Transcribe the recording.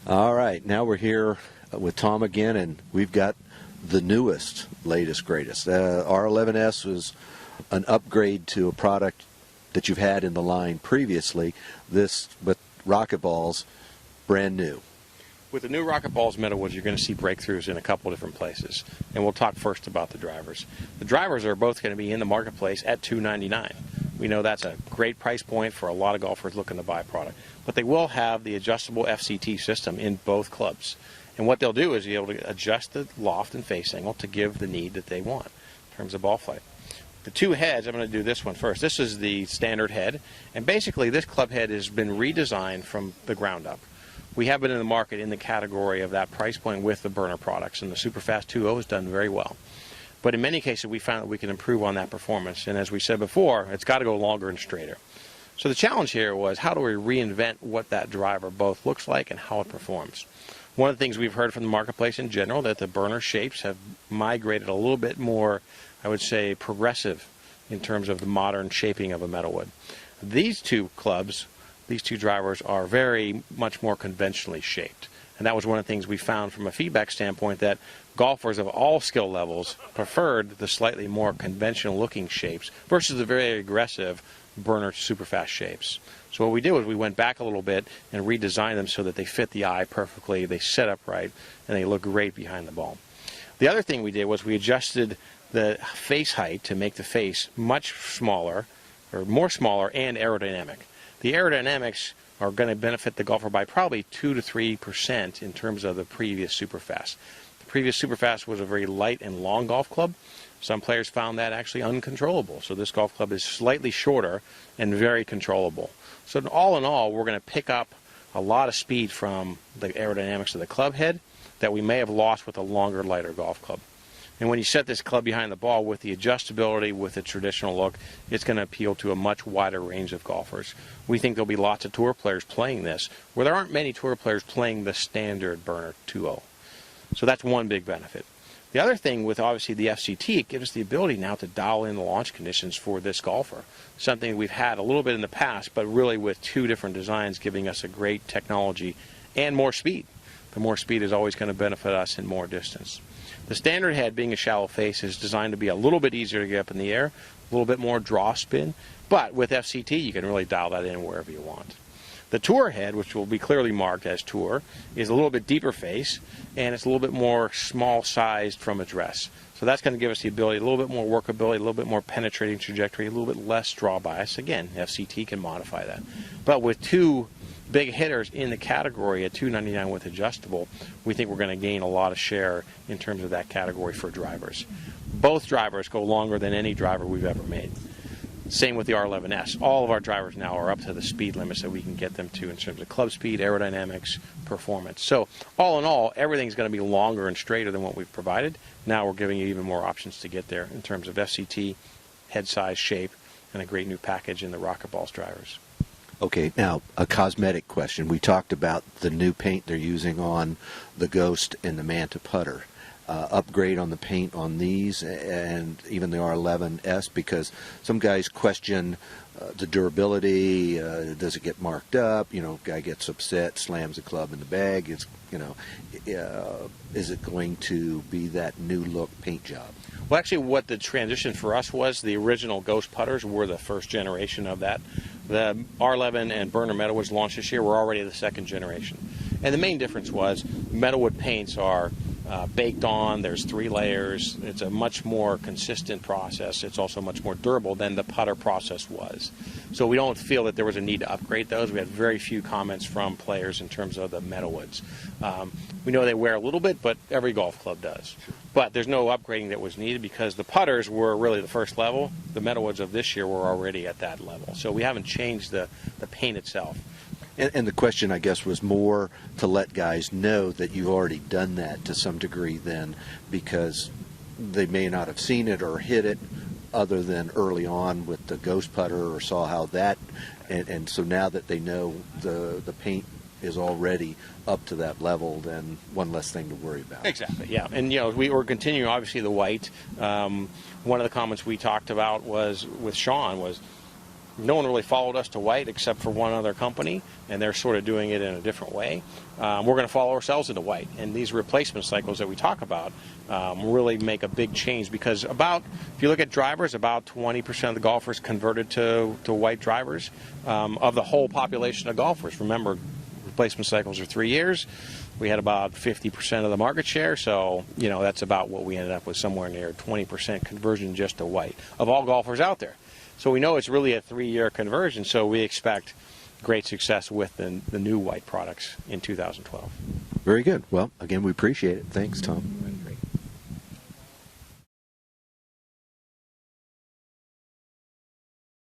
All right, now we're here with Tom again, and we've got the newest, latest, greatest. R11S was an upgrade to a product that you've had in the line previously. This, with RocketBallz, brand new. With the new RocketBallz metalwoods, you're going to see breakthroughs in a couple different places. And we'll talk first about the drivers. The drivers are both going to be in the marketplace at $299. We know that's a great price point for a lot of golfers looking to buy a product. But they will have the adjustable FCT system in both clubs. And what they'll do is be able to adjust the loft and face angle to give the need that they want in terms of ball flight. The two heads, I'm going to do this one first. This is the standard head. And basically, this club head has been redesigned from the ground up. We have been in the market in the category of that price point with the burner products, and the Superfast 2.0 has done very well. But in many cases, we found that we can improve on that performance. And as we said before, it's got to go longer and straighter. So the challenge here was, how do we reinvent what that driver both looks like and how it performs? One of the things we've heard from the marketplace in general, that the burner shapes have migrated a little bit more, I would say, progressive in terms of the modern shaping of a metalwood. These two clubs, these two drivers, are very much more conventionally shaped. And that was one of the things we found from a feedback standpoint, that golfers of all skill levels preferred the slightly more conventional looking shapes versus the very aggressive burner Superfast shapes. So what we did was we went back a little bit and redesigned them so that they fit the eye perfectly, they set up right, and they look great behind the ball. The other thing we did was we adjusted the face height to make the face much smaller, or more smaller, and aerodynamic. The aerodynamics are going to benefit the golfer by probably 2 to 3% in terms of the previous Superfast. The previous Superfast was a very light and long golf club. Some players found that actually uncontrollable. So this golf club is slightly shorter and very controllable. So all in all, we're going to pick up a lot of speed from the aerodynamics of the club head that we may have lost with a longer, lighter golf club. And when you set this club behind the ball with the adjustability, with the traditional look, it's going to appeal to a much wider range of golfers. We think there'll be lots of tour players playing this, where there aren't many tour players playing the standard burner 2.0. So that's one big benefit. The other thing with obviously the FCT, it gives us the ability now to dial in the launch conditions for this golfer. Something we've had a little bit in the past, but really with two different designs giving us a great technology and more speed. The more speed is always going to benefit us in more distance. The standard head, being a shallow face, is designed to be a little bit easier to get up in the air, a little bit more draw spin, but with FCT you can really dial that in wherever you want. The tour head, which will be clearly marked as tour, is a little bit deeper face, and it's a little bit more small-sized from address. So that's going to give us the ability, a little bit more workability, a little bit more penetrating trajectory, a little bit less draw bias. Again, FCT can modify that. But with two big hitters in the category at $299 with adjustable, we think we're going to gain a lot of share in terms of that category for drivers. Both drivers go longer than any driver we've ever made. Same with the R11S. All of our drivers now are up to the speed limits that we can get them to in terms of club speed, aerodynamics, performance. So all in all, everything's going to be longer and straighter than what we've provided. Now we're giving you even more options to get there in terms of FCT, head size, shape, and a great new package in the RocketBallz drivers. Okay, now a cosmetic question. We talked about the new paint they're using on the Ghost and the Manta putter. Upgrade on the paint on these and even the R11S, because some guys question the durability. Does it get marked up? You know, guy gets upset, slams the club in the bag. It's, you know, is it going to be that new look paint job? Well, actually, what the transition for us was, the original Ghost putters were the first generation of that. The R11 and Burner Metalwoods launched this year were already the second generation. And the main difference was metalwood paints are baked on, there's 3 layers, it's a much more consistent process, it's also much more durable than the putter process was. So we don't feel that there was a need to upgrade those. We had very few comments from players in terms of the metalwoods. We know they wear a little bit, but every golf club does. But there's no upgrading that was needed because the putters were really the first level. The metalwoods of this year were already at that level. So we haven't changed the paint itself. And the question, I guess, was more to let guys know that you've already done that to some degree then, because they may not have seen it or hit it other than early on with the Ghost putter, or saw how that, and so now that they know the paint is already up to that level, then one less thing to worry about. Exactly, yeah. And, you know, we were continuing, obviously, the white. One of the comments we talked about was, with Sean, was no one really followed us to white except for one other company, and they're sort of doing it in a different way. We're going to follow ourselves into white, and these replacement cycles that we talk about really make a big change, because if you look at drivers, about 20% of the golfers converted to white drivers of the whole population of golfers. Remember, replacement cycles are 3 years. We had about 50% of the market share, so that's about what we ended up with, somewhere near 20% conversion just to white of all golfers out there. So we know it's really a 3-year conversion, so we expect great success with the new white products in 2012. Very good. Well, again, we appreciate it. Thanks, Tom.